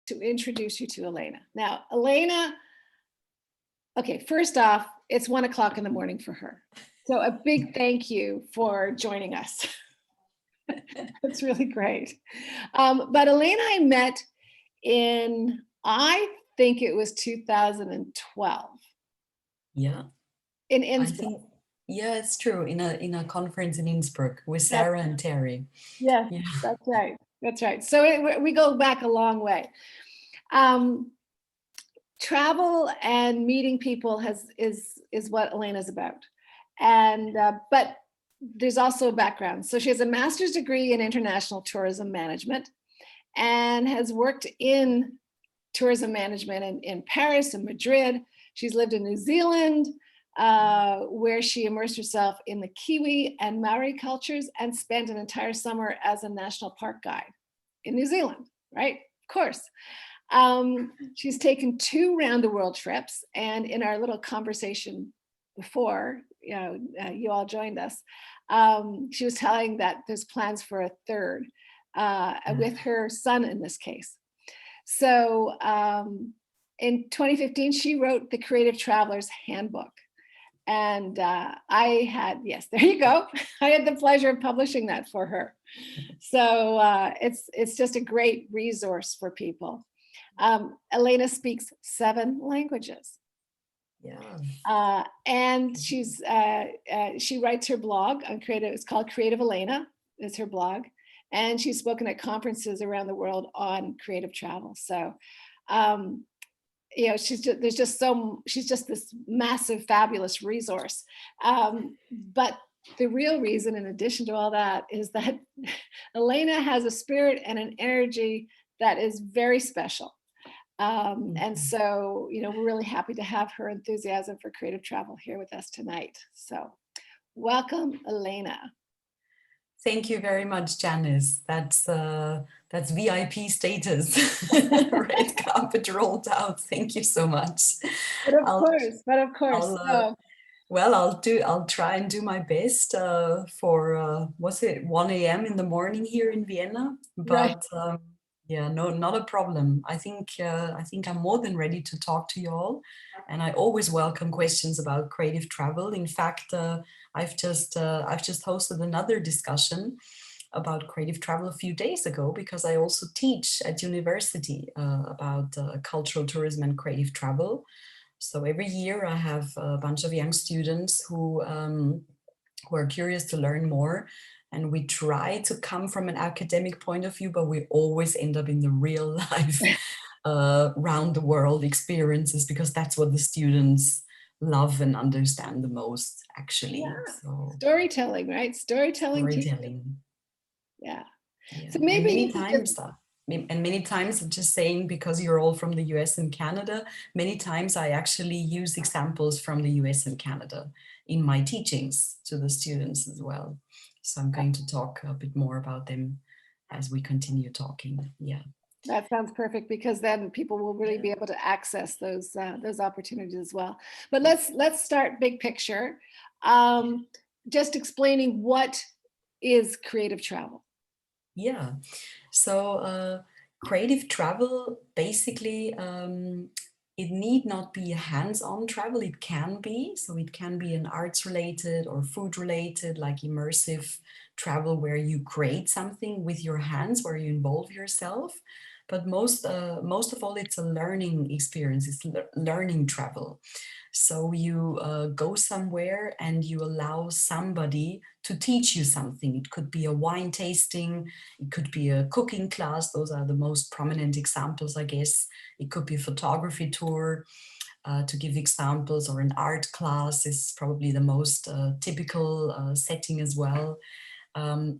to introduce you to Elena. Now, Elena, okay, first off, it's 1 o'clock in the morning for her. So a big thank you for joining us. That's really great. But Elena I met in, I think it was 2012. Yeah. In Innsbruck. Yeah, it's true. In a conference in Innsbruck with Sarah and Terry. Yes, yeah. That's right. That's right. So we go back a long way. Travel and meeting people is what Elena's about. And but there's also a background. So she has a master's degree in international tourism management and has worked in tourism management in Paris and Madrid. She's lived in New Zealand, where she immersed herself in the Kiwi and Maori cultures and spent an entire summer as a national park guide in New Zealand, right? Of course. She's taken 2 round the world trips, and in our little conversation before, you all joined us, she was telling that there's plans for a 3rd with her son in this case. So in 2015, she wrote the Creative Traveler's Handbook. And I had, yes, there you go. I had the pleasure of publishing that for her. So it's just a great resource for people. Elena speaks 7 languages. Yeah. And she writes her blog on creative. It's called CreativElena. It's her blog, and she's spoken at conferences around the world on creative travel. So, she's just this massive, fabulous resource. But the real reason, in addition to all that, is that Elena has a spirit and an energy that is very special. And so, we're really happy to have her enthusiasm for creative travel here with us tonight. So welcome, Elena. Thank you very much, Janice. That's VIP status. Red carpet rolled out. Thank you so much. But of course. I'll try and do my best for was it 1 a.m. in the morning here in Vienna, but right. Yeah, no, not a problem. I think I'm more than ready to talk to you all, and I always welcome questions about creative travel. In fact, I've just hosted another discussion about creative travel a few days ago, because I also teach at university about cultural tourism and creative travel. So every year I have a bunch of young students who are curious to learn more. And we try to come from an academic point of view, but we always end up in the real life, round the world experiences, because that's what the students love and understand the most, actually. Yeah. So, storytelling, right? Storytelling. Yeah. So maybe many times I'm just saying, because you're all from the US and Canada, many times I actually use examples from the US and Canada in my teachings to the students as well. So I'm going to talk a bit more about them as we continue talking. Yeah. That sounds perfect, because then people will really be able to access those opportunities as well. But let's start big picture. Just explaining what is creative travel. Yeah. So creative travel, basically, it need not be a hands-on travel. It can be. So it can be an arts-related or food-related, like immersive travel, where you create something with your hands, where you involve yourself. But most of all, it's a learning experience. It's learning travel. So you go somewhere and you allow somebody to teach you something. It could be a wine tasting, it could be a cooking class. Those are the most prominent examples, I guess. It could be a photography tour, to give examples, or an art class is probably the most typical setting as well.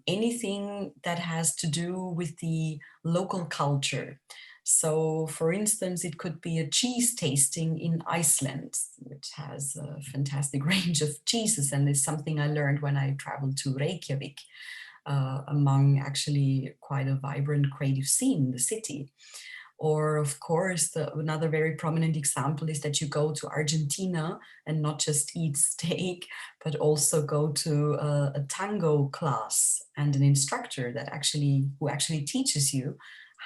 Anything that has to do with the local culture. So, for instance, it could be a cheese tasting in Iceland, which has a fantastic range of cheeses, and is something I learned when I traveled to Reykjavik, among actually quite a vibrant creative scene in the city. Or, of course, another very prominent example is that you go to Argentina and not just eat steak, but also go to a tango class and an instructor who actually teaches you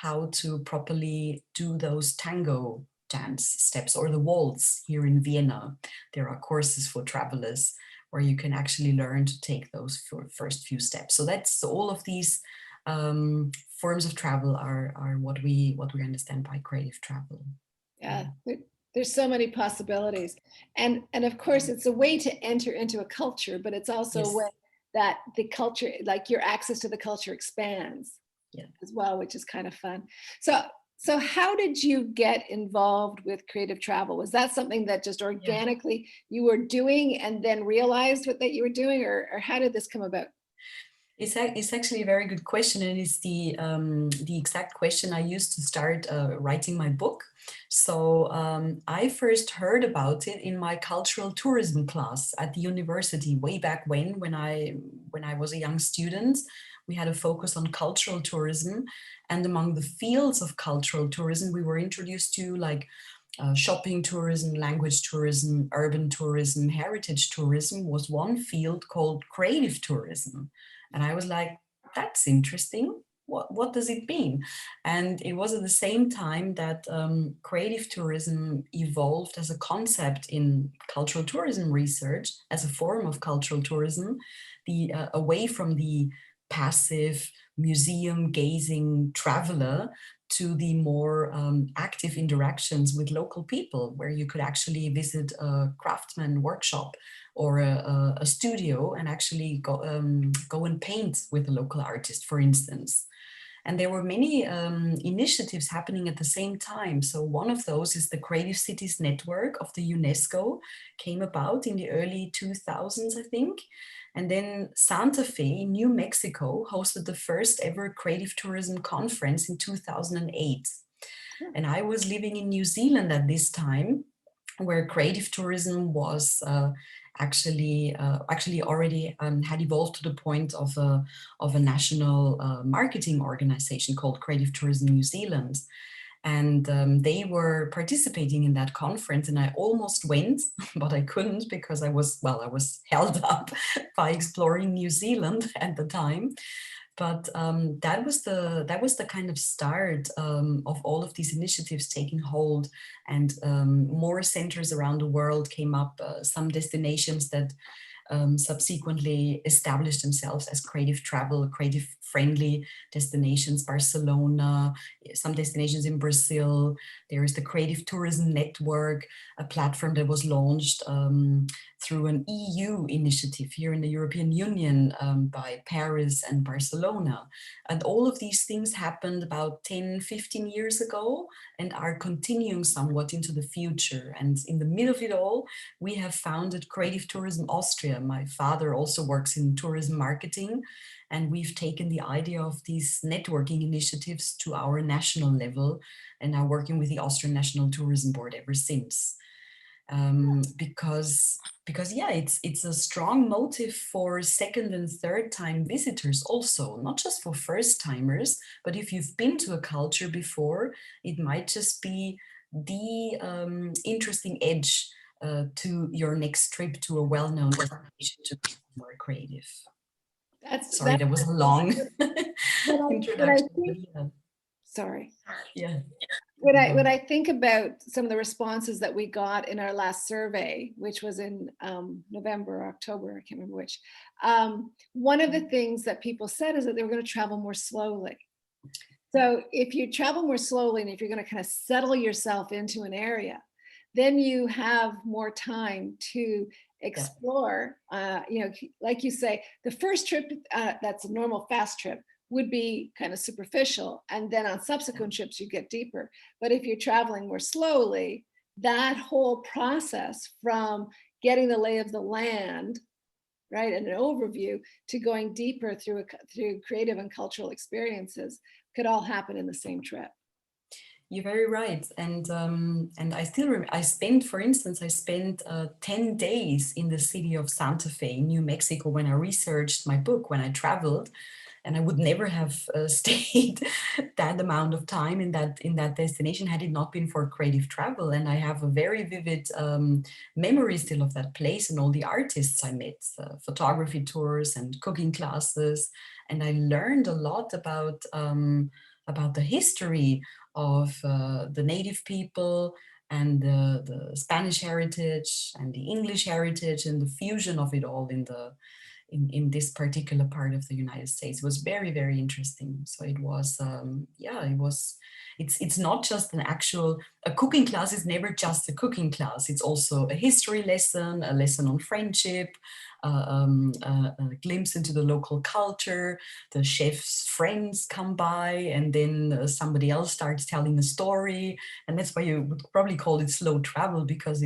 how to properly do those tango dance steps or the waltz here in Vienna. There are courses for travelers where you can actually learn to take those first few steps. So that's all of these forms of travel are what we understand by creative travel. Yeah, there's so many possibilities. And of course, it's a way to enter into a culture, but it's also a Yes. way that the culture, like your access to the culture expands Yeah. as well, which is kind of fun. So how did you get involved with creative travel? Was that something that just Yeah. organically you were doing and then realized that you were doing, or how did this come about? It's actually a very good question, and it's the exact question I used to start writing my book. So I first heard about it in my cultural tourism class at the university way back when I was a young student. We had a focus on cultural tourism, and among the fields of cultural tourism, we were introduced to like shopping tourism, language tourism, urban tourism, heritage tourism was one field called creative tourism. And I was like, that's interesting. What does it mean? And it was at the same time that creative tourism evolved as a concept in cultural tourism research, as a form of cultural tourism, away from the passive museum gazing traveler to the more active interactions with local people, where you could actually visit a craftsman workshop or a studio and actually go and paint with a local artist, for instance. And there were many initiatives happening at the same time. So one of those is the Creative Cities Network of the UNESCO, came about in the early 2000s, I think. And then Santa Fe, New Mexico, hosted the first ever creative tourism conference in 2008. And I was living in New Zealand at this time, where creative tourism was actually already had evolved to the point of a national marketing organization called Creative Tourism New Zealand. And they were participating in that conference, and I almost went, but I couldn't because I was held up by exploring New Zealand at the time. But that was the kind of start of all of these initiatives taking hold, and more centers around the world came up. Some destinations that subsequently established themselves as creative travel, creative friendly destinations. Barcelona, some destinations in Brazil. There is the Creative Tourism Network, a platform that was launched through an EU initiative here in the European Union by Paris and Barcelona. And all of these things happened about 10, 15 years ago and are continuing somewhat into the future. And in the middle of it all, we have founded Creative Tourism Austria. My father also works in tourism marketing, and we've taken the idea of these networking initiatives to our national level and are working with the Austrian National Tourism Board ever since. Because yeah, it's a strong motive for second and third time visitors also, not just for first timers, but if you've been to a culture before, it might just be the interesting edge to your next trip to a well-known destination to be more creative. Sorry, That's that was a long what I introduction, but think. yeah, Sorry. yeah. When I think about some of the responses that we got in our last survey, which was in November or October, I can't remember which, one of the things that people said is that they were going to travel more slowly. So if you travel more slowly and if you're going to kind of settle yourself into an area, then you have more time to explore. Like you say, the first trip that's a normal fast trip would be kind of superficial, and then on subsequent trips you get deeper. But if you're traveling more slowly, that whole process from getting the lay of the land, right, and an overview, to going deeper through creative and cultural experiences could all happen in the same trip. You're very right, and I still I spent, for instance, 10 days in the city of Santa Fe, New Mexico, when I researched my book, when I traveled, and I would never have stayed that amount of time in that destination had it not been for creative travel. And I have a very vivid memory still of that place and all the artists I met, photography tours and cooking classes, and I learned a lot about about the history of the native people and the Spanish heritage and the English heritage and the fusion of it all in this particular part of the United States. It was very, very interesting. So it was, yeah, it's not just a cooking class is never just a cooking class. It's also a history lesson, a lesson on friendship, a glimpse into the local culture. The chef's friends come by, and then somebody else starts telling a story. And that's why you would probably call it slow travel, because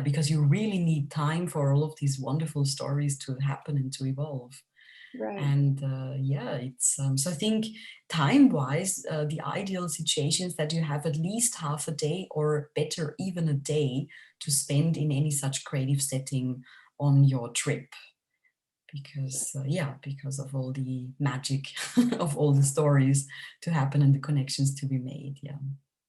because you really need time for all of these wonderful stories to happen and to evolve. Right. And yeah, it's so I think time-wise, the ideal situation is that you have at least half a day, or better, even a day, to spend in any such creative setting on your trip. Because yeah, because of all the magic of all the stories to happen and the connections to be made. Yeah.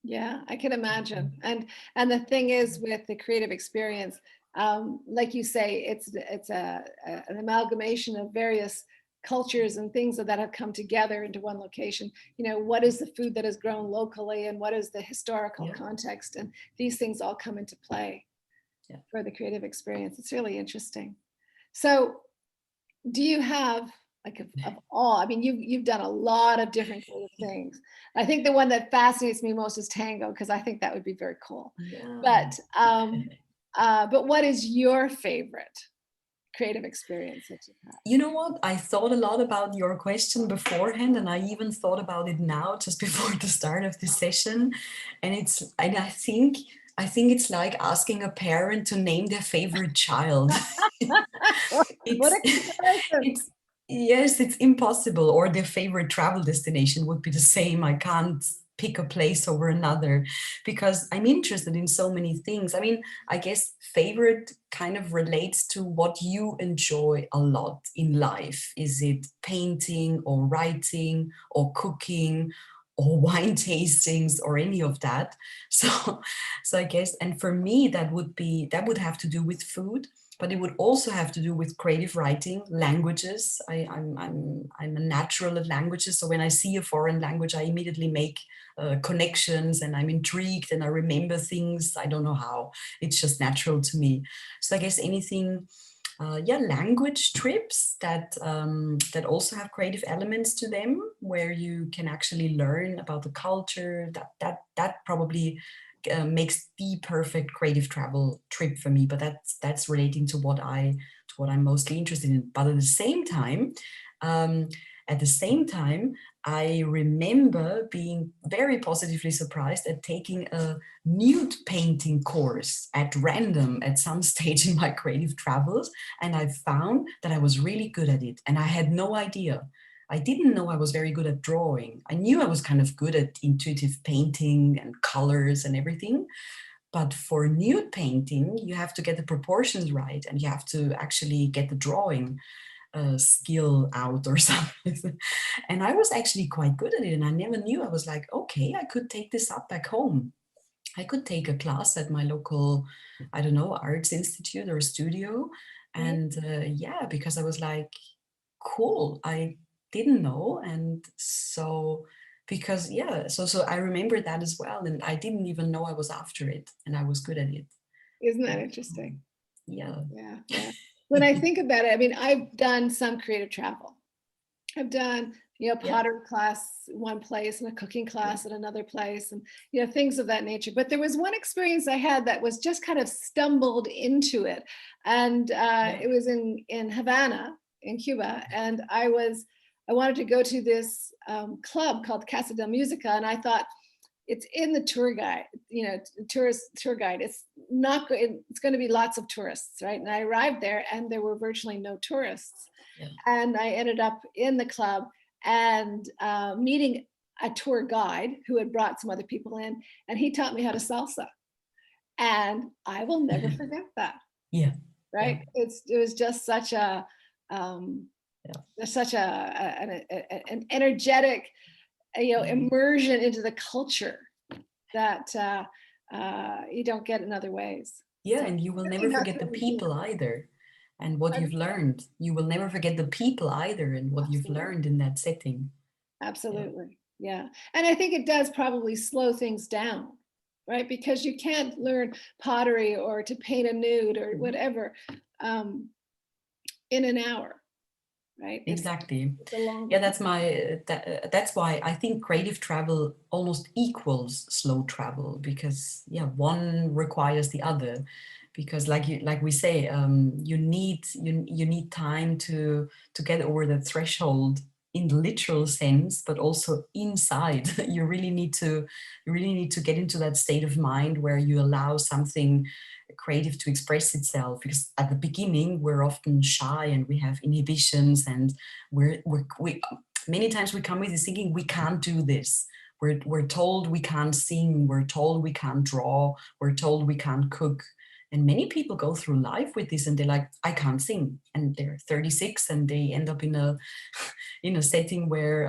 Yeah, I can imagine. And the thing is, with the creative experience, like you say, it's an amalgamation of various cultures and things that have come together into one location. You know, what is the food that is grown locally, and what is the historical Yeah. context, and these things all come into play Yeah. for the creative experience. It's really interesting. So, do you have, like, of all, I mean, you've done a lot of different creative things. I think the one that fascinates me most is tango, because I think that would be very cool. Yeah. But what is your favorite creative experience that you've had? You know what? I thought a lot about your question beforehand, and I even thought about it now, just before the start of this session. And I think it's like asking a parent to name their favorite child. What It's a comparison. it's yes, it's impossible. Or their favorite travel destination would be the same. I can't pick a place over another, because I'm interested in so many things. I mean, I guess favorite kind of relates to what you enjoy a lot in life. Is it painting or writing or cooking or wine tastings or any of that? So I guess, and for me, that would have to do with food, but it would also have to do with creative writing, languages. I'm a natural at languages. So when I see a foreign language, I immediately make connections, and I'm intrigued, and I remember things. I don't know how. It's just natural to me. So I guess anything, yeah, language trips that also have creative elements to them, where you can actually learn about the culture. That probably makes the perfect creative travel trip for me. But that's relating to what I'm mostly interested in. But um, at the same time, I remember being very positively surprised at taking a nude painting course at random at some stage in my creative travels, and I found that I was really good at it, and I had no idea. I didn't know I was very good at drawing. I knew I was kind of good at intuitive painting and colors and everything. But for nude painting, you have to get the proportions right, and you have to actually get the drawing skill out or something. And I was actually quite good at it, and I never knew. I was like, okay, I could take this up back home. I could take a class at my local, I don't know, arts institute or studio. Right? And yeah, because I was like, cool, I didn't know. And so, because yeah, so I remember that as well. And I didn't even know I was after it, and I was good at it. Isn't that And, interesting? yeah. Yeah, yeah. When I think about it, I mean, I've done some creative travel. I've done, Yeah. pottery class one place and a cooking Yeah. class at another place, and, things of that nature. But there was one experience I had that was just kind of stumbled into it. And Yeah. it was in Havana, in Cuba. And I wanted to go to this club called Casa de Musica. And I thought, it's in the tour guide, tourist tour guide. It's not good. It's going to be lots of tourists, right? And I arrived there and there were virtually no tourists. Yeah. And I ended up in the club and meeting a tour guide who had brought some other people in, and he taught me how to salsa. And I will never forget that. Yeah. Yeah. Right? It was just such a um, Yeah. such an energetic, immersion into the culture that you don't get in other ways. Yeah, So and you will I never think that's forget the what we do. people either, and what you've learned. You will never forget the people either, and what you've Absolutely. learned in that setting. Yeah. Absolutely. Yeah. And I think it does probably slow things down, right? Because you can't learn pottery or to paint a nude or Mhm. whatever um, in an hour, right? Exactly. It's a longer Yeah, process. that's why I think creative travel almost equals slow travel, because yeah, one requires the other. Because like we say, you need time to get over the threshold in the literal sense, but also inside. You really need to get into that state of mind where you allow something creative to express itself, because at the beginning we're often shy and we have inhibitions, and we many times we come with this thinking we can't do this. We're told we can't sing, we're told we can't draw, we're told we can't cook. And many people go through life with this and they're like, I can't sing. And they're 36 and they end up in a in a setting where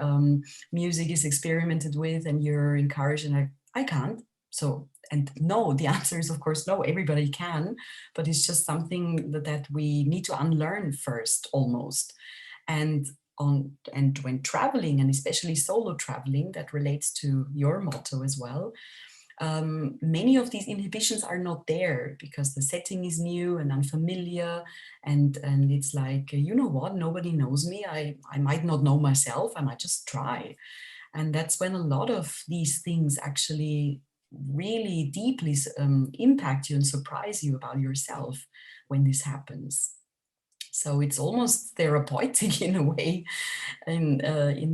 music is experimented with and you're encouraged, and I can't. So, and no, the answer is of course no, everybody can, but it's just something that we need to unlearn first almost. And and when traveling, and especially solo traveling, that relates to your motto as well, many of these inhibitions are not there because the setting is new and unfamiliar, and it's like, you know what, nobody knows me, I might not know myself, I might just try. And that's when a lot of these things actually really deeply impact you and surprise you about yourself when this happens. So it's almost therapeutic in a way, in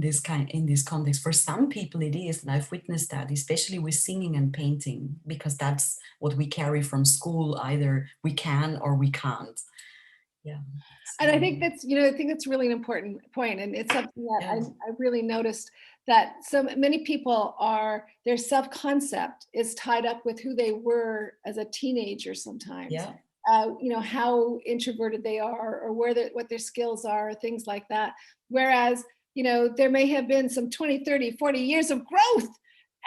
this context. For some people it is, and I've witnessed that, especially with singing and painting, because that's what we carry from school. Either we can or we can't. Yeah. And I So think that's, I think that's really an important point. And it's something that yeah, I really noticed that so many people their self-concept is tied up with who they were as a teenager sometimes. yeah, How introverted they are or what their skills are, things like that. Whereas, there may have been some 20, 30, 40 years of growth.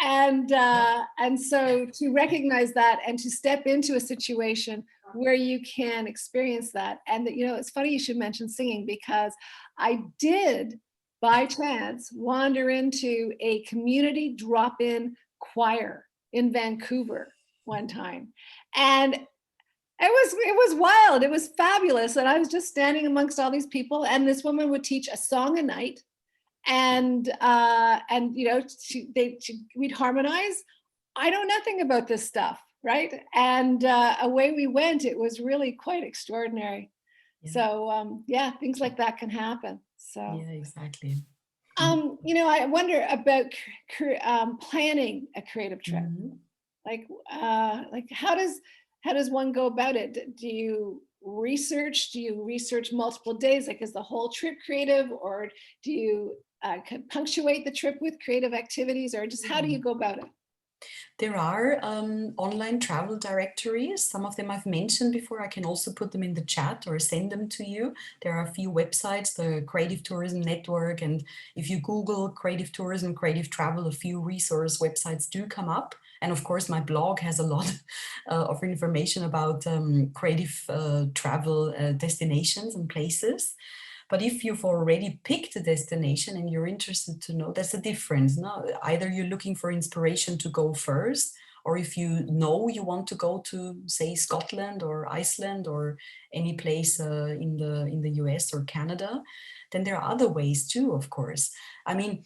yeah, And so to recognize that and to step into a situation where you can experience that. And it's funny you should mention singing, because I did by chance wander into a community drop-in choir in Vancouver one time. And it was wild. It was fabulous. And I was just standing amongst all these people, and this woman would teach a song a night. And we'd harmonize. I know nothing about this stuff, right? And away we went. It was really quite extraordinary. yeah, So yeah, things like that can happen. So yeah, exactly. I wonder about planning a creative trip. Mhm. Like how does one go about it? Do you research? Do you research multiple days? Like, is the whole trip creative, or do you punctuate the trip with creative activities, or just how do you Mhm. go about it? There are online travel directories. Some of them I've mentioned before. I can also put them in the chat or send them to you. There are a few websites, the Creative Tourism Network, and if you Google creative tourism, creative travel, a few resource websites do come up. And of course, my blog has a lot of information about creative travel destinations and places. But if you've already picked a destination and you're interested to know, that's the difference. No, either you're looking for inspiration to go first, or if you know you want to go to, say, Scotland or Iceland or any place in the US or Canada, then there are other ways too, of course. I mean,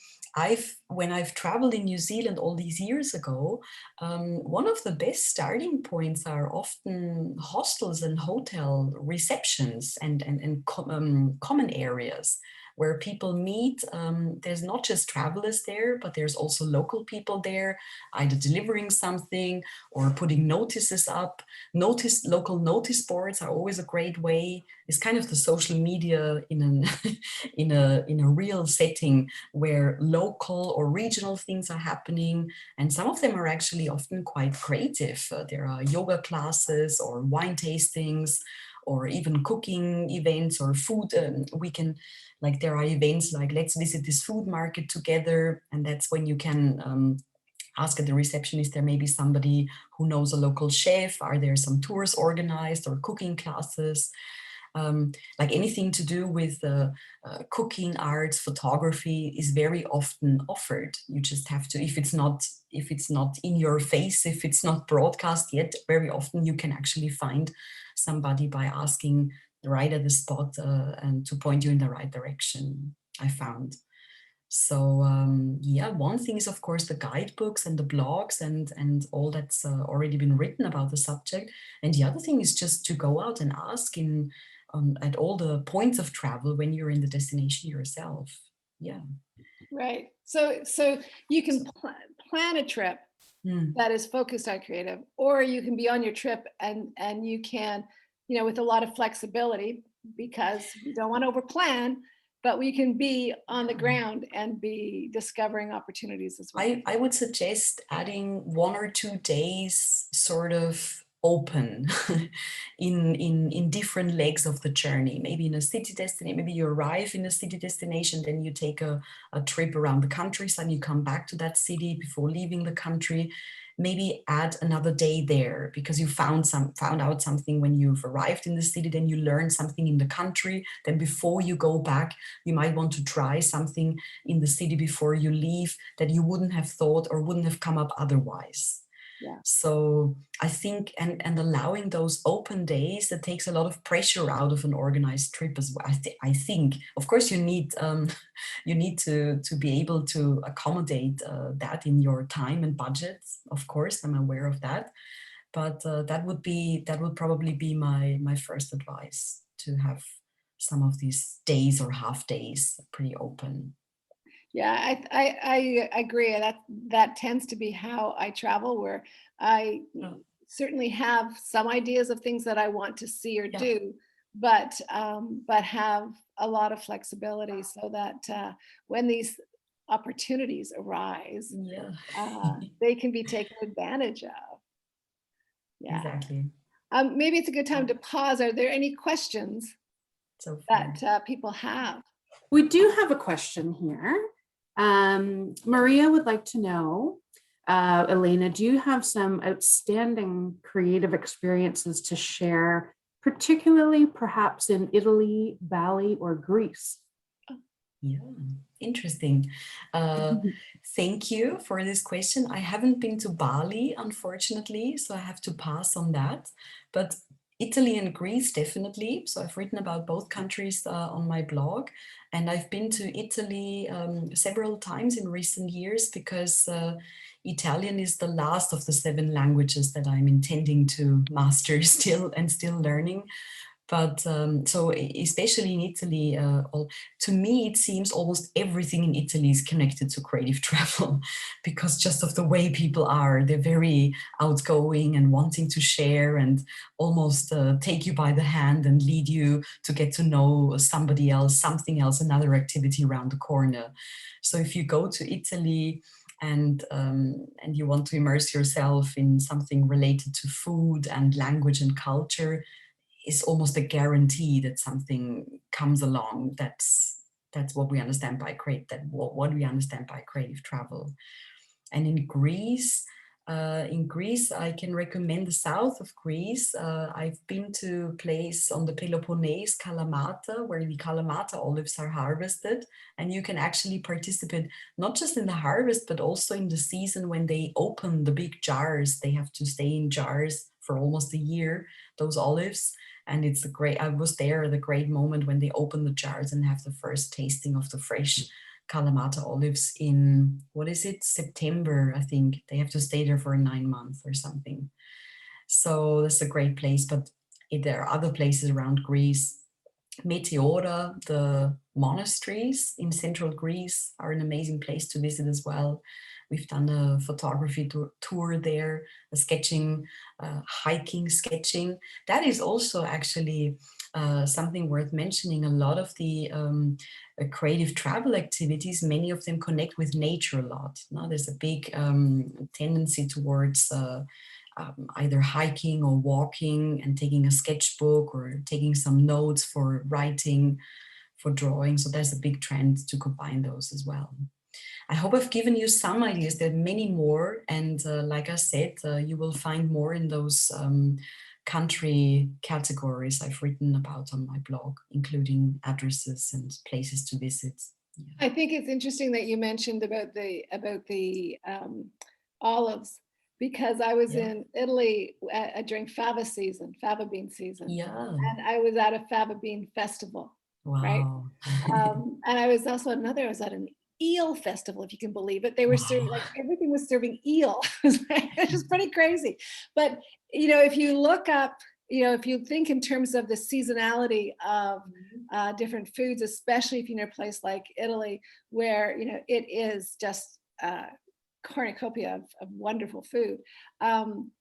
when I've traveled in New Zealand all these years ago, one of the best starting points are often hostels and hotel receptions and common areas where people meet. There's not just travelers there, but there's also local people there, either delivering something or putting notices up. Local notice boards are always a great way. It's kind of the social media in an in a real setting where local or regional things are happening, and some of them are actually often quite creative. There are yoga classes or wine tastings or even cooking events or food. We can, like, there are events like, let's visit this food market together, and that's when you can ask at the receptionist, there may be somebody who knows a local chef. Are there some tours organized or cooking classes? like anything to do with cooking, arts, photography is very often offered. You just have to, if it's not in your face, if it's not broadcast yet, very often you can actually find somebody by asking right at the spot and to point you in the right direction, I found. So yeah, one thing is of course the guidebooks and the blogs and all that's already been written about the subject. And the other thing is just to go out and ask at all the points of travel when you're in the destination yourself. Yeah. Right. So you can plan a trip Mm. that is focused on creative, or you can be on your trip and you can, you know, with a lot of flexibility, because we don't want to overplan, but we can be on the ground and be discovering opportunities as well. I would suggest adding 1 or 2 days sort of open in different legs of the journey. Maybe in a city destination, maybe you arrive in a city destination, then you take a trip around the countryside, you come back to that city before leaving the country. Maybe add another day there because you found out something when you've arrived in the city, then you learn something in the country. Then before you go back, you might want to try something in the city before you leave that you wouldn't have thought or wouldn't have come up otherwise. Yeah. So I think, and allowing those open days, that takes a lot of pressure out of an organized trip as well. I think, of course, you need to be able to accommodate that in your time and budget. Of course, I'm aware of that, but that would probably be my first advice, to have some of these days or half days pretty open. Yeah, I agree. That tends to be how I travel, where I Yeah. certainly have some ideas of things that I want to see or Yeah. do, but have a lot of flexibility so that when these opportunities arise, Yeah. they can be taken advantage of. Yeah. Exactly. Maybe it's a good time to pause. Are there any questions So far. that people have? We do have a question here. Maria would like to know, Elena, do you have some outstanding creative experiences to share, particularly perhaps in Italy, Bali, or Greece? Yeah, interesting. Thank you for this question. I haven't been to Bali, unfortunately, so I have to pass on that. But Italy and Greece, definitely. So I've written about both countries on my blog. And I've been to Italy several times in recent years because Italian is the last of the 7 languages that I'm intending to master still learning. But so especially in Italy, to me, it seems almost everything in Italy is connected to creative travel because just of the way people are. They're very outgoing and wanting to share and almost take you by the hand and lead you to get to know somebody else, something else, another activity around the corner. So if you go to Italy and you want to immerse yourself in something related to food and language and culture, is almost a guarantee that something comes along. That's what we understand by what we understand by creative travel. And in Greece, I can recommend the south of Greece. I've been to a place on the Peloponnese, Kalamata, where the Kalamata olives are harvested, and you can actually participate not just in the harvest, but also in the season when they open the big jars. They have to stay in jars for almost a year, those olives. And I was there at a great moment when they open the jars and have the first tasting of the fresh Kalamata olives in, what is it, September, I think. They have to stay there for 9 months or something. So that's a great place. But there are other places around Greece. Meteora, the monasteries in central Greece, are an amazing place to visit as well. We've done a photography tour there, a sketching, hiking, sketching. That is also actually something worth mentioning. A lot of the creative travel activities, many of them connect with nature a lot. Now, there's a big tendency towards either hiking or walking and taking a sketchbook or taking some notes for writing, for drawing. So there's a big trend to combine those as well. I hope I've given you some ideas. There are many more. And like I said, you will find more in those country categories I've written about on my blog, including addresses and places to visit. I think it's interesting that you mentioned about the olives, because I was in Italy during fava bean season, and I was at a fava bean festival, right? Wow. And I was also I was at an eel festival, if you can believe it. They were serving, like, everything was serving eel. It's just pretty crazy. But if you look up, if you think in terms of the seasonality of different foods, especially if you're in a place like Italy, where it is just cornucopia of wonderful food,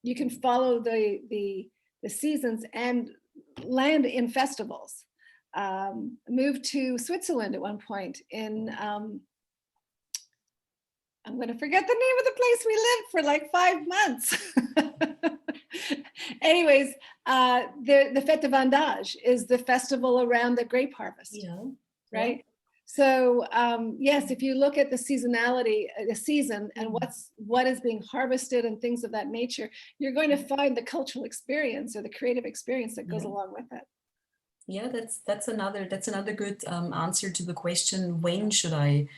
you can follow the seasons and land in festivals. Moved to Switzerland at one point in I'm going to forget the name of the place we lived for like 5 months. Anyways, the Fête de Vendage is the festival around the grape harvest, right? Yeah. So yes, if you look at the seasonality, the season, and what is being harvested and things of that nature, you're going to find the cultural experience or the creative experience that goes along with it. Yeah, that's another good answer to the question, when should I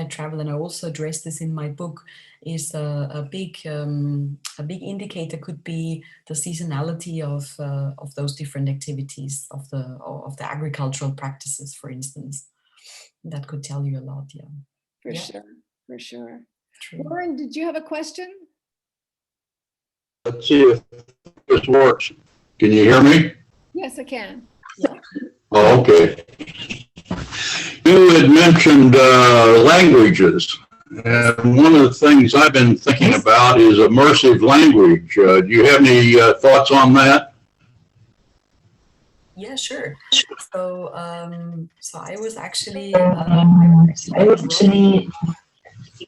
travel? And I also address this in my book. Is a big indicator could be the seasonality of those different activities, of the agricultural practices, for instance. That could tell you a lot. For sure. True. Lauren, did you have a question? Let's see if this works. Can you hear me? Yes, I can. Yeah. Oh, okay. You had mentioned languages, and one of the things I've been thinking about is immersive language. Do you have any thoughts on that? Yeah, sure. So, I was actually.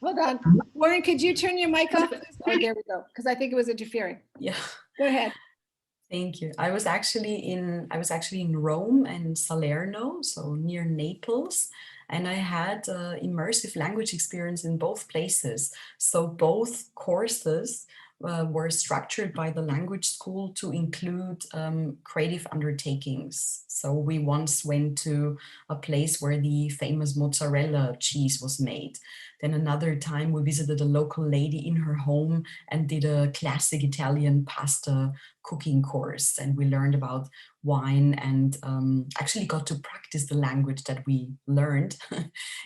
Hold on, Lauren. Could you turn your mic off? Oh, there we go. Because I think it was interfering. Yeah. Go ahead. Thank you. I was actually in Rome and Salerno, so near Naples, and I had immersive language experience in both places. So both courses were structured by the language school to include creative undertakings. So we once went to a place where the famous mozzarella cheese was made. Then another time we visited a local lady in her home and did a classic Italian pasta cooking course, and we learned about wine and actually got to practice the language that we learned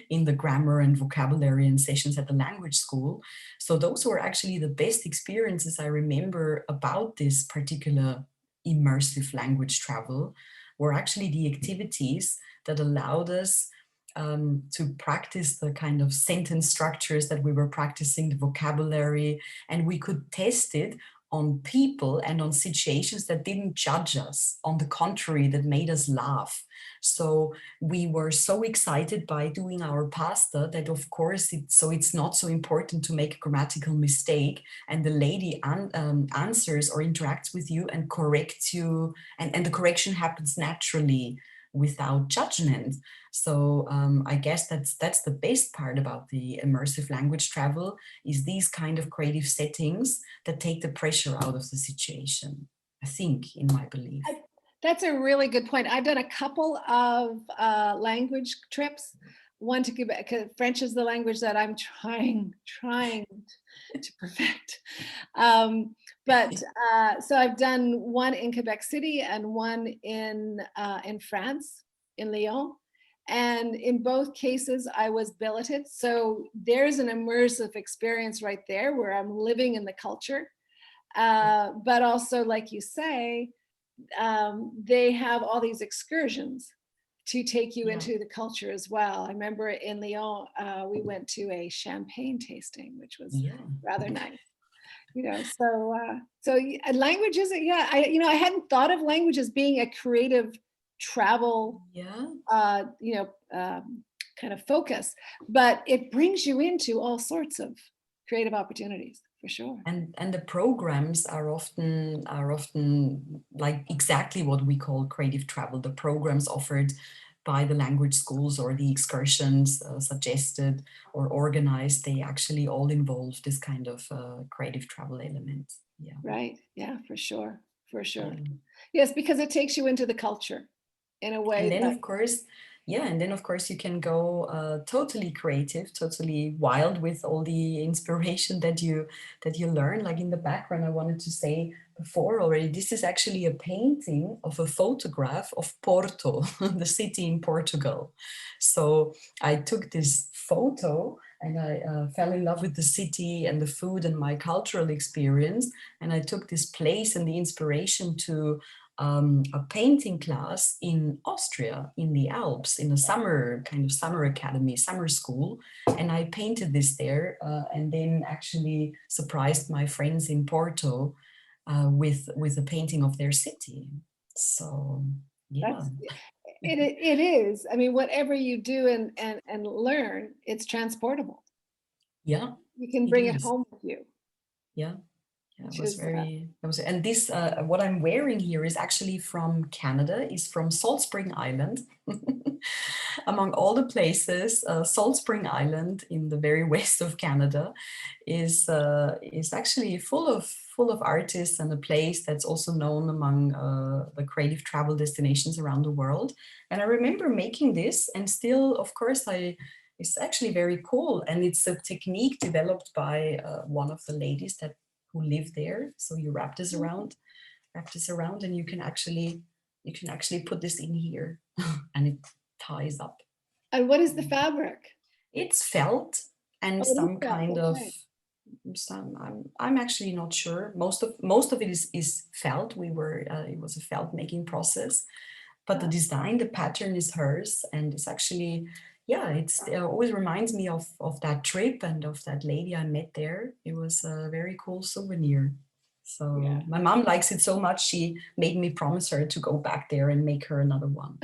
in the grammar and vocabulary and sessions at the language school. So those were actually the best experiences I remember about this particular immersive language travel, were actually the activities that allowed us to practice the kind of sentence structures that we were practicing, the vocabulary, and we could test it on people and on situations that didn't judge us, on the contrary, that made us laugh. So we were so excited by doing our pasta that, of course, it's not so important to make a grammatical mistake, and the lady answers or interacts with you and corrects you, and the correction happens naturally without judgment. So I guess that's the best part about the immersive language travel, is these kind of creative settings that take the pressure out of the situation, I think, in my belief. That's a really good point. I've done a couple of language trips. One to Quebec, because French is the language that I'm trying to perfect. So I've done one in Quebec City and one in France, in Lyon. And in both cases, I was billeted. So there's an immersive experience right there where I'm living in the culture. But also, like you say, they have all these excursions to take you into the culture as well. I remember in Lyon, we went to a champagne tasting, which was rather nice. So languages, I hadn't thought of language as being a creative travel, kind of focus, but it brings you into all sorts of creative opportunities, for sure. And the programs are often like exactly what we call creative travel. The programs offered by the language schools or the excursions suggested or organized, they actually all involve this kind of creative travel element. Yeah. Right. Yeah, for sure. for sure. Yeah. Yes, because it takes you into the culture in a way And then that, of course, yeah, and then of course you can go totally creative, totally wild with all the inspiration that you learn. Like in the background, I wanted to say before already, this is actually a painting of a photograph of Porto, the city in Portugal. So I took this photo and I fell in love with the city and the food and my cultural experience. And I took this place and the inspiration to a painting class in Austria, in the Alps, in a summer academy, summer school. And I painted this there and then actually surprised my friends in Porto with a painting of their city. So, yeah. that's, it is. I mean, whatever you do and learn, it's transportable. Yeah, You can it bring it is. home with you. Yeah. Yeah, it Which was is, very, it was, and this, what I'm wearing here is actually from Canada, is from Salt Spring Island. Among all the places, Salt Spring Island in the very west of Canada is actually full of artists and a place that's also known among the creative travel destinations around the world. And I remember making this, and still, of course, it's actually very cool, and it's a technique developed by one of the ladies that who live there. So you wrap this around, and you can actually put this in here and it ties up. and what is the fabric? It's felt and Oh, it is some felt, kind of okay. some I'm actually not sure. Most of it is felt. It was a felt making process, but the design, the pattern is hers, and it's actually, yeah, it always reminds me of that trip and of that lady I met there. It was a very cool souvenir. So Yeah. my mom likes it so much, she made me promise her to go back there and make her another one.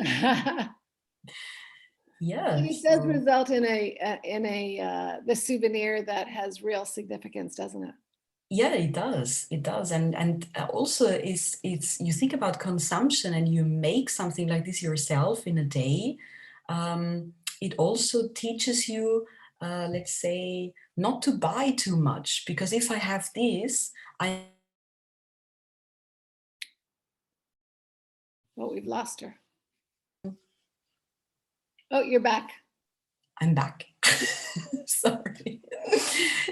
Yeah. It does So, result in the souvenir that has real significance, doesn't it? yeah, it does. It does. And also it's you think about consumption and you make something like this yourself in a day. It also teaches you, let's say, not to buy too much, because if I have this, Oh, we've lost her. Oh, you're back. I'm back. Sorry.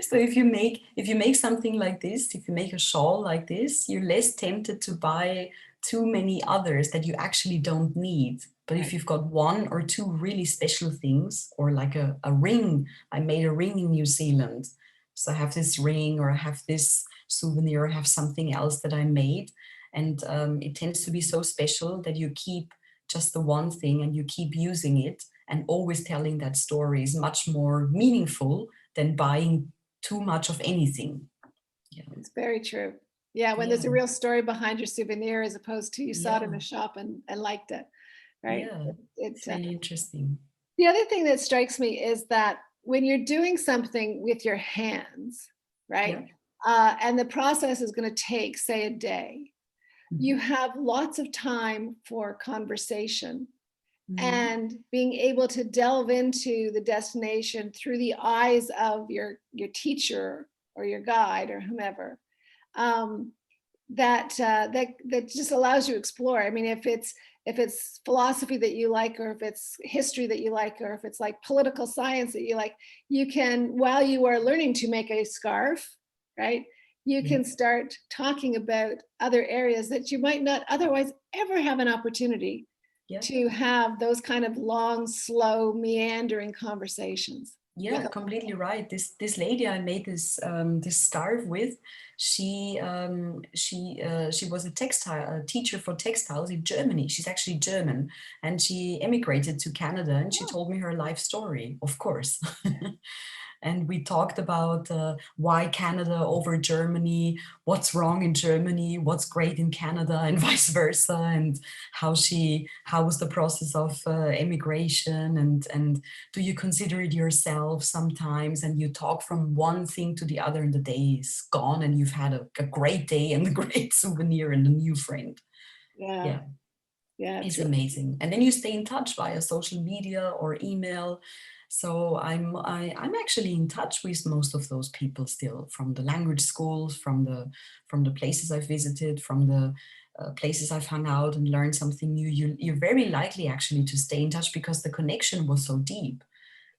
So if you make something like this, if you make a shawl like this, you're less tempted to buy too many others that you actually don't need. But if you've got one or two really special things, or like a ring, I made a ring in New Zealand. So I have this ring, or I have this souvenir, or I have something else that I made. And it tends to be so special that you keep just the one thing and you keep using it, and always telling that story is much more meaningful than buying too much of anything. Yeah. It's very true. Yeah, when there's a Yeah. real story behind your souvenir, as opposed to you saw it in Yeah. a shop and liked it, right? Yeah, it's really interesting. The other thing that strikes me is that when you're doing something with your hands, right? And the process is going to take, say, a day, you have lots of time for conversation and being able to delve into the destination through the eyes of your teacher or your guide or whomever. That just allows you to explore. I mean, if it's philosophy that you like, or if it's history that you like, or if it's like political science that you like, you can, while you are learning to make a scarf, right, you can start talking about other areas that you might not otherwise ever have an opportunity to have those kind of long, slow, meandering conversations. Yeah, completely right. This lady I made this scarf with, she was a teacher for textiles in Germany. She's actually German, and she emigrated to Canada, and she told me her life story, of course. And we talked about why Canada over Germany, what's wrong in Germany, what's great in Canada, and vice versa, and how was the process of emigration, and do you consider it yourself sometimes? And you talk from one thing to the other, and the day is gone, and you've had a great day and a great souvenir and a new friend. Yeah. Yeah, it's amazing. And then you stay in touch via social media or email. So I'm actually in touch with most of those people still, from the language schools, from the places I've visited, from the places I've hung out and learned something new, you're very likely actually to stay in touch because the connection was so deep.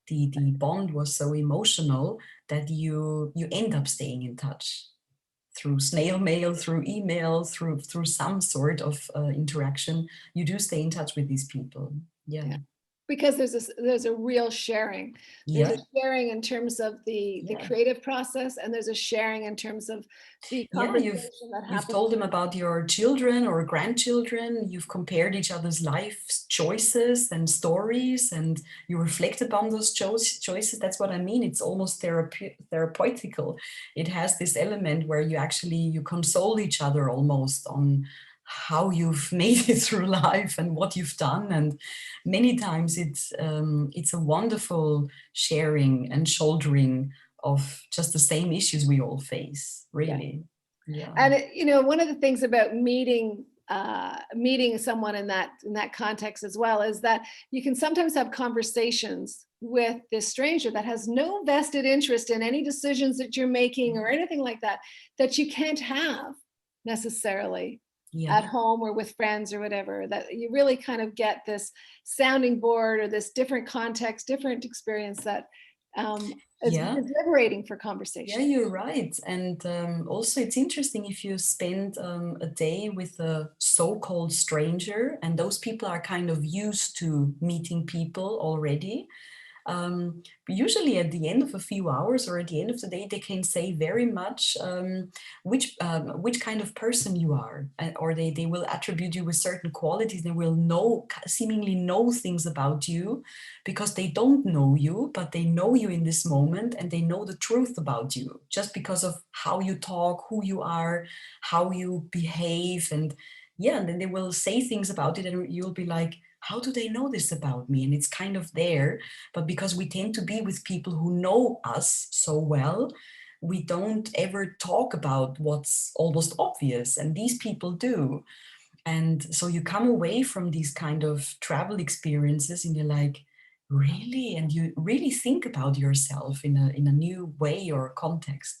The bond was so emotional that you end up staying in touch through snail mail, through email, through some sort of interaction. You do stay in touch with these people. Yeah. Because there's a real sharing. There's a sharing in terms of the creative process, and there's a sharing in terms of the conversation that happens. You've told them about your children or grandchildren. You've compared each other's life choices and stories, and you reflect upon those choices. That's what I mean. It's almost therapeutical. It has this element where you console each other almost on how you've made it through life and what you've done. And many times it's a wonderful sharing and shouldering of just the same issues we all face, really. Yeah. And one of the things about meeting someone in that context as well is that you can sometimes have conversations with this stranger that has no vested interest in any decisions that you're making or anything like that you can't have necessarily at home or with friends or whatever, that you really kind of get this sounding board or this different context, different experience that is liberating for conversation. Yeah, you're right. And also it's interesting if you spend a day with a so-called stranger, and those people are kind of used to meeting people already. Usually at the end of a few hours or at the end of the day, they can say very much which kind of person you are, or they will attribute you with certain qualities. They will seemingly know things about you because they don't know you, but they know you in this moment, and they know the truth about you just because of how you talk, who you are, how you behave, and then they will say things about it, and you'll be like, how do they know this about me? And it's kind of there, but because we tend to be with people who know us so well, we don't ever talk about what's almost obvious, and these people do. And so you come away from these kind of travel experiences and you're like, really? And you really think about yourself in a new way or context.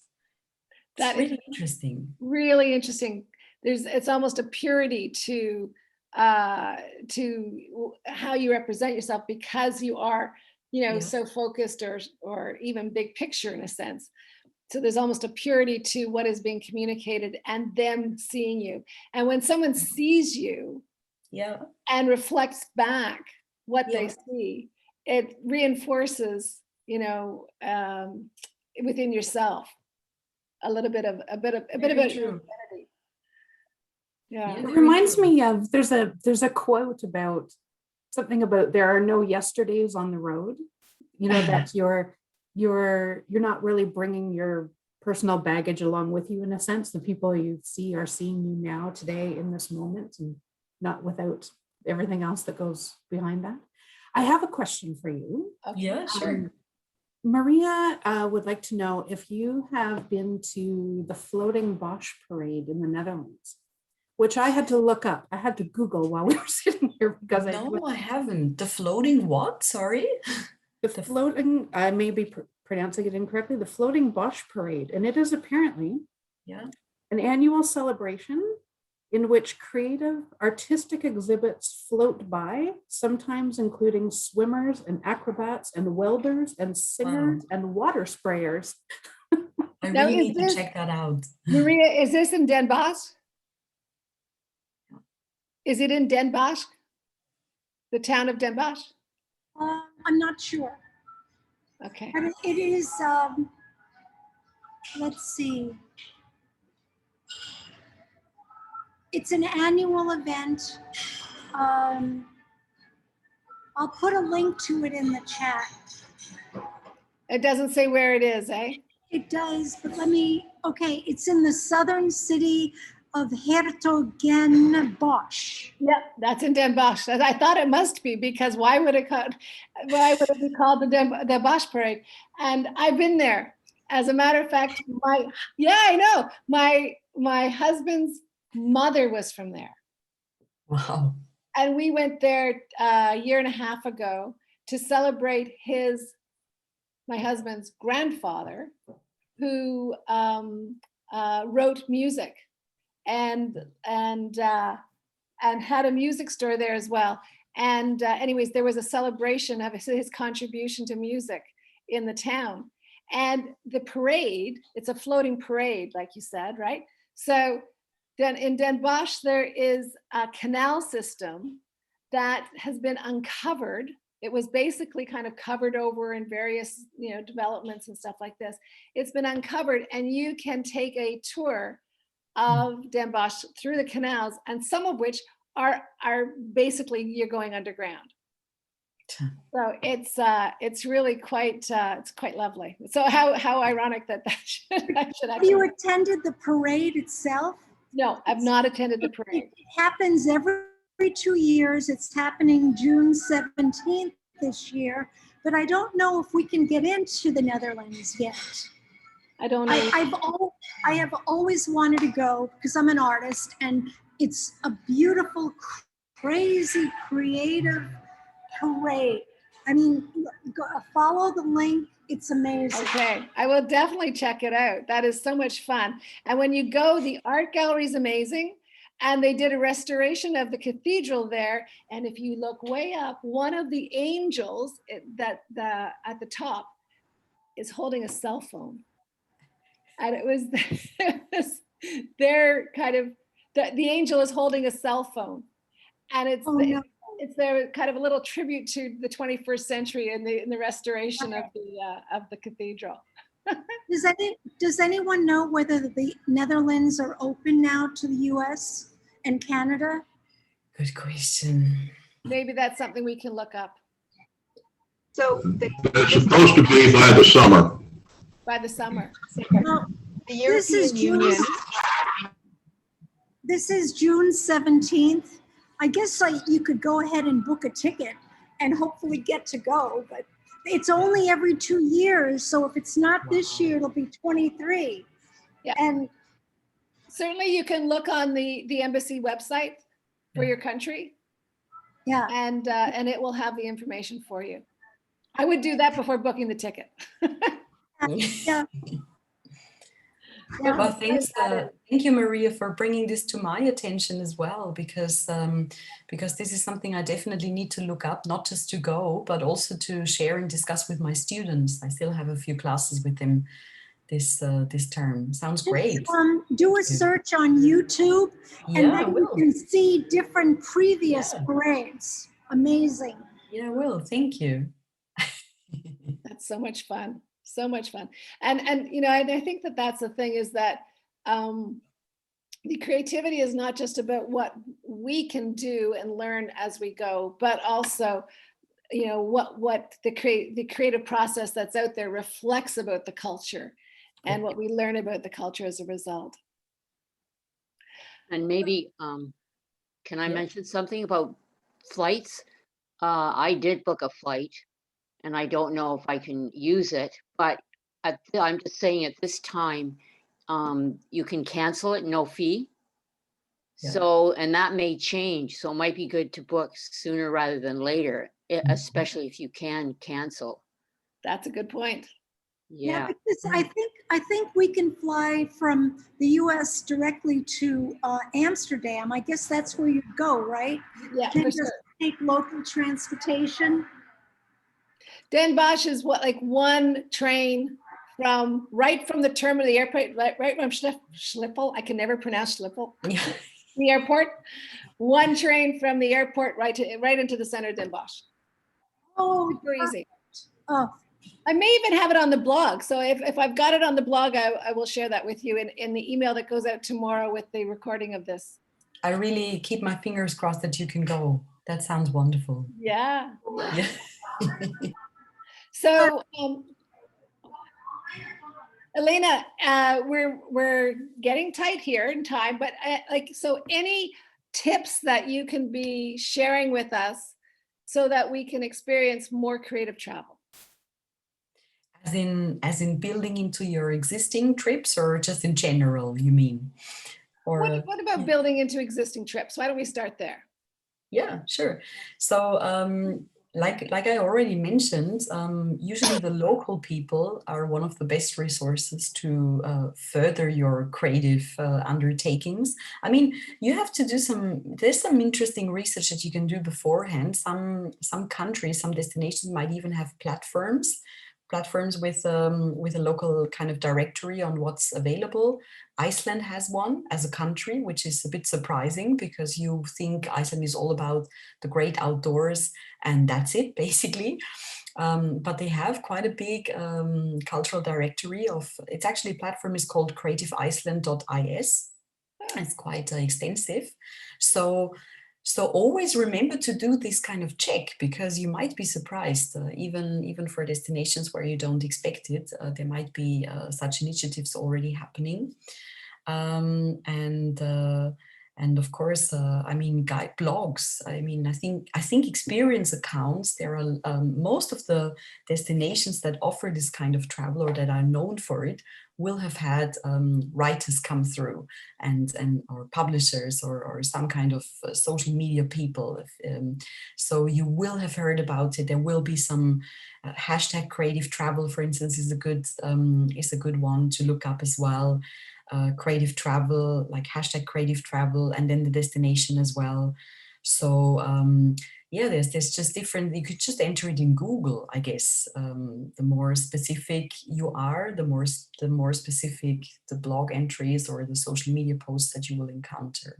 That's really interesting. Really interesting. It's almost a purity to how you represent yourself, because you are, so focused or even big picture in a sense. So there's almost a purity to what is being communicated and them seeing you. And when someone sees you and reflects back what they see, it reinforces, within yourself a bit of true. Yeah. It reminds me of there's a quote about something about there are no yesterdays on the road. That you're not really bringing your personal baggage along with you, in a sense. The people you see are seeing you now, today, in this moment, and not without everything else that goes behind that. I have a question for you. Okay. Yeah, sure. Maria would like to know if you have been to the floating Bosch parade in the Netherlands, which I had to look up. I had to Google while we were sitting here because I haven't. The floating what? Sorry? The floating, I may be pronouncing it incorrectly, the floating Bosch parade. And it is apparently an annual celebration in which creative artistic exhibits float by, sometimes including swimmers and acrobats and welders and singers and water sprayers. I really need to check that out. Maria, is this in Den Bosch? Is it in Den Bosch? The town of Den Bosch? I'm not sure. Okay. But it is, let's see. It's an annual event. I'll put a link to it in the chat. It doesn't say where it is, eh? It does, but it's in the southern city of Hertogenbosch. Yeah, that's in Den Bosch. I thought it must be, because why would it be called the Bosch Parade? And I've been there. As a matter of fact, I know. My husband's mother was from there. Wow. And we went there a year and a half ago to celebrate my husband's grandfather, who wrote music and had a music store there as well. And anyways, there was a celebration of his contribution to music in the town. And the parade, it's a floating parade, like you said, right? So then in Den Bosch, there is a canal system that has been uncovered. It was basically kind of covered over in various, developments and stuff like this. It's been uncovered, and you can take a tour of Den Bosch through the canals, and some of which are basically you're going underground. So it's really quite it's quite lovely. So how ironic that should Have you attended the parade itself? No, I've not attended the parade. It happens every 2 years. It's happening June 17th this year, but I don't know if we can get into the Netherlands yet. I don't know. I have always wanted to go because I'm an artist, and it's a beautiful, crazy, creative parade. I mean, follow the link. It's amazing. Okay, I will definitely check it out. That is so much fun. And when you go, the art gallery is amazing. And they did a restoration of the cathedral there. And if you look way up, one of the angels at the top is holding a cell phone. And it was their kind of, the angel is holding a cell phone. And it's their kind of a little tribute to the 21st century in the restoration of the cathedral. Does anyone know whether the Netherlands are open now to the US and Canada? Good question. Maybe that's something we can look up. So It's supposed to be by the summer. By the summer. Well, this is June 17th. I guess you could go ahead and book a ticket and hopefully get to go, but it's only every 2 years. So if it's not this year, it'll be 23. Yeah. And certainly you can look on the embassy website for your country. Yeah. And it will have the information for you. I would do that before booking the ticket. Yeah. Well, thanks. Thank you, Maria, for bringing this to my attention as well, because this is something I definitely need to look up, not just to go, but also to share and discuss with my students. I still have a few classes with them this term. Sounds great. Do a search on YouTube, and then you can see different previous parades. Amazing. Yeah, I will. Thank you. That's so much fun. So much fun. And I think that's the thing, is that the creativity is not just about what we can do and learn as we go, but also, what the creative process that's out there reflects about the culture and what we learn about the culture as a result. And maybe, can I mention something about flights? I did book a flight, and I don't know if I can use it, but I'm just saying at this time, you can cancel it, no fee. Yeah. So, and that may change. So it might be good to book sooner rather than later, especially if you can cancel. That's a good point. Yeah. Because I think we can fly from the US directly to Amsterdam. I guess that's where you go, right? Yeah, Then for just sure. take local transportation. Den Bosch is one train right from the terminal of the airport, right from Schiphol. I can never pronounce Schiphol. The airport. One train from the airport right into the center of Den Bosch. Oh, super easy. Oh, I may even have it on the blog. So if I've got it on the blog, I will share that with you in the email that goes out tomorrow with the recording of this. I really keep my fingers crossed that you can go. That sounds wonderful. Yeah. Yeah. So, Elena, we're getting tight here in time, but so any tips that you can be sharing with us so that we can experience more creative travel? As in building into your existing trips, or just in general, you mean? Or what about building into existing trips? Why don't we start there? Yeah, sure. So like I already mentioned, usually the local people are one of the best resources to further your creative undertakings. I mean, you have to do there's some interesting research that you can do beforehand. Some countries, some destinations might even have platforms with a local kind of directory on what's available. Iceland has one as a country, which is a bit surprising because you think Iceland is all about the great outdoors and that's it basically. But they have quite a big cultural directory of, it's actually a platform is called creativeiceland.is. It's quite extensive. So always remember to do this kind of check because you might be surprised, even for destinations where you don't expect it, there might be such initiatives already happening. And of course, I mean, guide blogs. I mean, I think experience accounts. There are most of the destinations that offer this kind of travel or that are known for it will have had writers come through and or publishers or some kind of social media people. So you will have heard about it. There will be some hashtag creative travel, for instance, is a good one to look up as well. Creative travel, like hashtag creative travel, and then the destination as well. So yeah, there's just different, you could just enter it in Google, I guess. The more specific you are, the more specific the blog entries or the social media posts that you will encounter.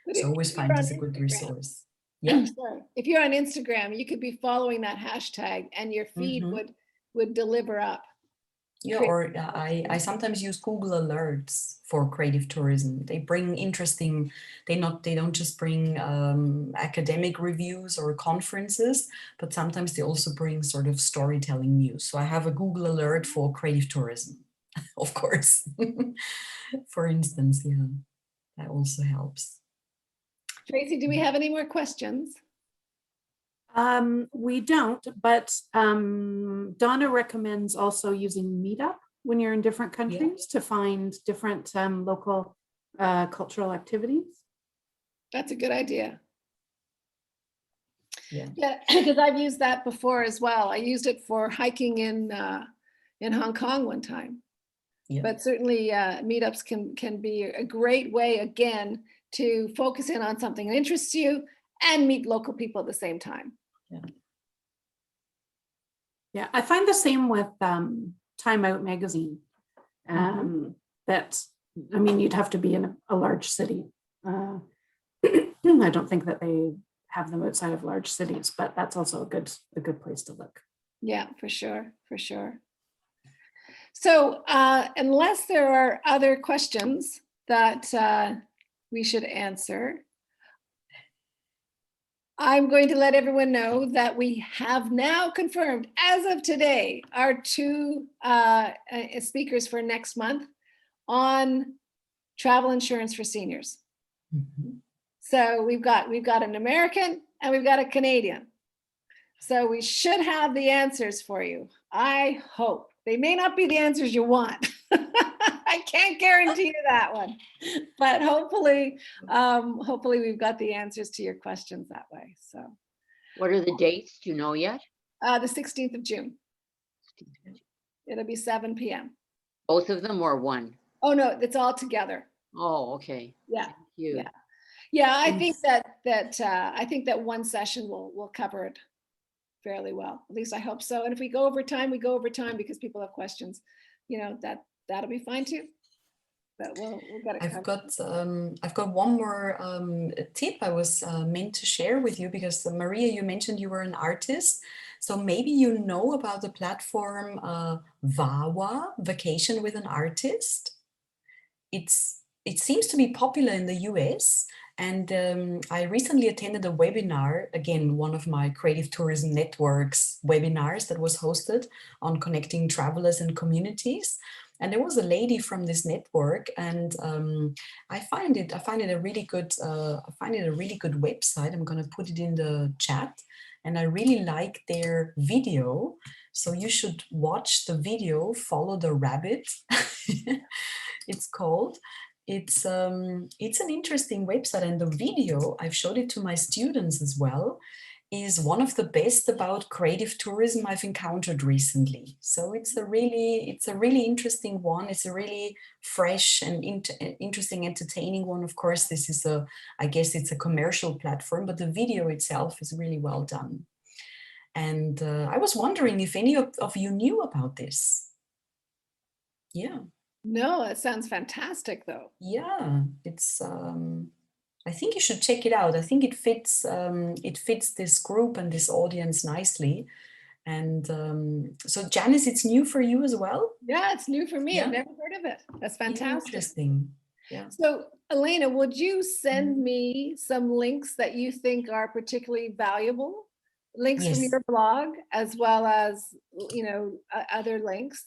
But So always find this a good resource. Yeah. Sorry. If you're on Instagram, you could be following that hashtag and your feed would deliver up. Yeah, or I sometimes use Google Alerts for creative tourism. They bring interesting, they don't just bring academic reviews or conferences, but sometimes they also bring sort of storytelling news. So I have a Google Alert for creative tourism, of course. For instance, yeah, that also helps. Tracy, do we have any more questions? We don't, but Donna recommends also using Meetup when you're in different countries to find different local cultural activities. That's a good idea. Yeah, because I've used that before as well. I used it for hiking in Hong Kong one time. Yeah. But certainly meetups can be a great way, again, to focus in on something that interests you and meet local people at the same time. Yeah, I find the same with Time Out magazine. That, I mean, you'd have to be in a large city. I don't think that they have them outside of large cities, but that's also a good place to look. Yeah, for sure, for sure. So unless there are other questions that we should answer, I'm going to let everyone know that we have now confirmed, as of today, our two speakers for next month on travel insurance for seniors. So we've got an American and we've got a Canadian. So we should have the answers for you. I hope. They may not be the answers you want. I can't guarantee you that one, but hopefully we've got the answers to your questions that way. So, what are the dates? Do you know yet? The 16th of June. It'll be 7 p.m. Both of them or one? Oh no, it's all together. Oh, okay. Yeah. Thank you. Yeah. I think that one session will cover it fairly well. At least I hope so. And if we go over time, we go over time because people have questions. You know, that'll be fine too. But we'll get it covered. I've got one more tip I was meant to share with you because Maria, you mentioned you were an artist. So maybe you know about the platform VAWA, Vacation with an Artist. It seems to be popular in the US. And I recently attended a webinar, again, one of my Creative Tourism Network's webinars that was hosted on connecting travelers and communities. And there was a lady from this network, and I find it a really good website. I'm going to put it in the chat, and I really like their video. So you should watch the video, Follow the Rabbit. It's called. It's an interesting website, and the video, I've showed it to my students as well. is one of the best about creative tourism I've encountered recently. So it's a really interesting one. It's a really fresh and interesting, entertaining one. Of course, I guess it's a commercial platform, but the video itself is really well done. And I was wondering if any of you knew about this. Yeah. No, it sounds fantastic though. Yeah, it's. I think you should check it out. I think it fits this group and this audience nicely. And so, Janice, it's new for you as well? Yeah, it's new for me. Yeah. I've never heard of it. That's fantastic. Interesting. Yeah. So, Elena, would you send me some links that you think are particularly valuable? Links from Yes. your blog, as well as, other links.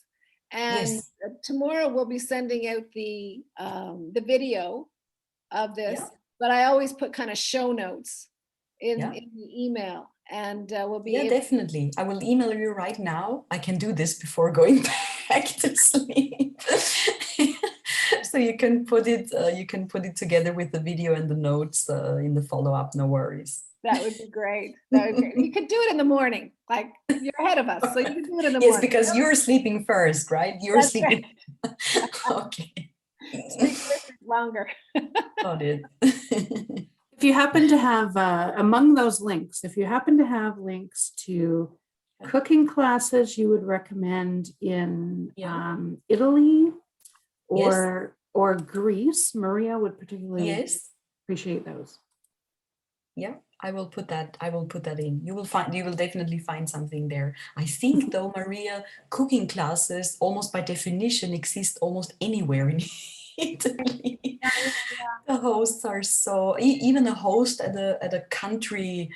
And Yes. tomorrow we'll be sending out the video of this, Yeah. but I always put kind of show notes in Yeah. the email, and we'll be Yeah, definitely. I will email you right now. I can do this before going back to sleep. So you can put it together with the video and the notes in the follow-up. No worries. That would be great. That would be great. You could do it in the morning, like you're ahead of us, so you can do it in the Yes, morning. because you're sleeping first, right? You're That's sleeping. Okay. Sleep longer. Got it. If you happen to have, among those links, if you happen to have links to cooking classes you would recommend in Italy or Greece, Maria would particularly appreciate those. Yeah, I will put that in. You will definitely find something there. I think though, Maria, cooking classes almost by definition exist almost anywhere in Italy. The hosts are so, even a host at a country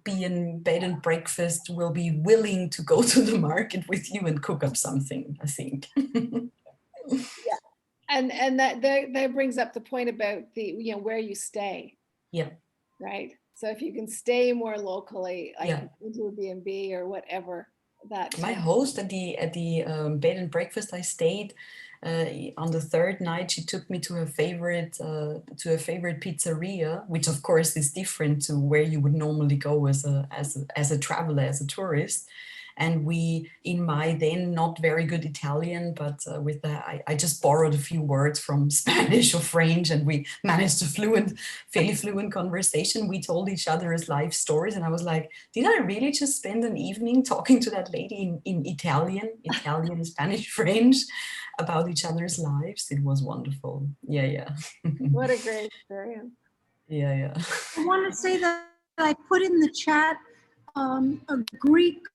bed and breakfast will be willing to go to the market with you and cook up something, I think. Yeah. And that brings up the point about the, where you stay. Yeah. Right. So if you can stay more locally, like into a B&B or whatever, that my host at the bed and breakfast I stayed on the third night, she took me to a favorite pizzeria, which of course is different to where you would normally go as a traveler, as a tourist. And we, in my then not very good Italian, but I just borrowed a few words from Spanish or French, and we managed a fairly fluent conversation. We told each other's life stories, and I was like, did I really just spend an evening talking to that lady in Italian, Spanish, French, about each other's lives? It was wonderful. Yeah. What a great experience. Yeah. I want to say that I put in the chat a Greek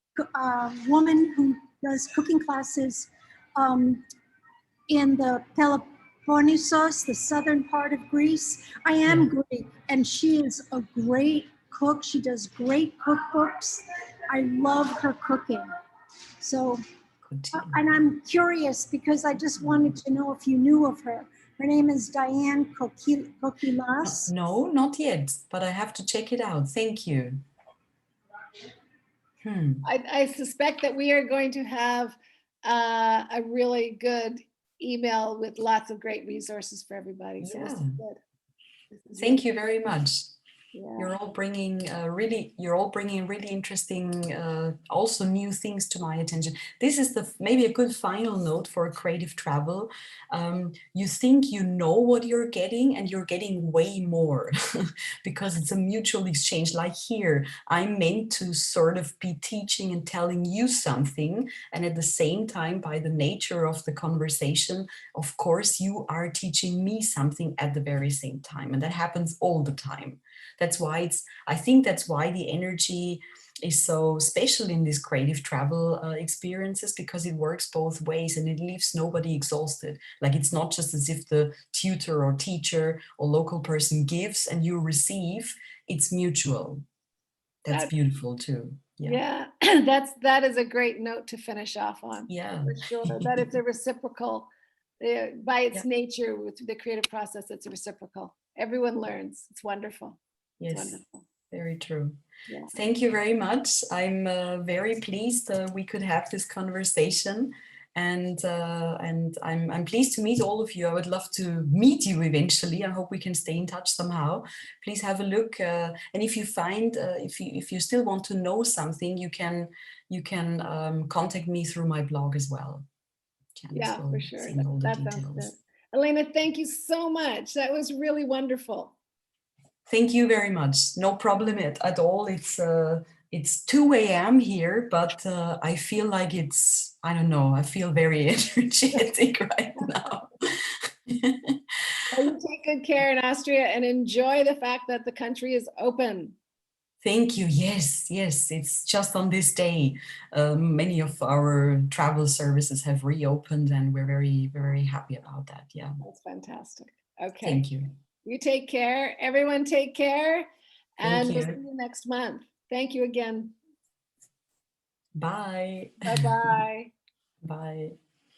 woman who does cooking classes in the Peloponnesos, the southern part of Greece. I am Greek, and she is a great cook. She does great cookbooks. I love her cooking. So, and I'm curious because I just wanted to know if you knew of her. Her name is Diane Kokilas. No, not yet, but I have to check it out. Thank you. I suspect that we are going to have a really good email with lots of great resources for everybody. So this is good. Thank you very much. Yeah. You're all bringing really interesting, also new things to my attention. This is maybe a good final note for creative travel. You think you know what you're getting, and you're getting way more because it's a mutual exchange. Like here, I'm meant to sort of be teaching and telling you something, and at the same time, by the nature of the conversation, of course, you are teaching me something at the very same time, and that happens all the time. I think that's why the energy is so special in these creative travel experiences, because it works both ways and it leaves nobody exhausted. Like, it's not just as if the tutor or teacher or local person gives and you receive, it's mutual. That's beautiful too. Yeah, that is a great note to finish off on. Yeah, for sure. That it's a reciprocal, by its nature with the creative process, it's reciprocal. Everyone learns. It's wonderful. Yes, it's wonderful. Very true. Yeah. Thank you very much. I'm very pleased we could have this conversation. and I'm pleased to meet all of you. I would love to meet you eventually. I hope we can stay in touch somehow. Please have a look, and if you find if you still want to know something, you can contact me through my blog as well. Yeah, will for sure. send all the That sounds details. good. Elena, thank you so much. That was really wonderful. Thank you very much. No problem at all. It's 2 a.m. here, but I feel like I don't know, I feel very energetic right now. Well, you take good care in Austria and enjoy the fact that the country is open. Thank you. Yes, it's just on this day. Many of our travel services have reopened, and we're very, very happy about that. Yeah. That's fantastic. Okay. Thank you. You take care. Everyone take care. And Thank we'll you. see you next month. Thank you again. Bye. Bye-bye. Bye.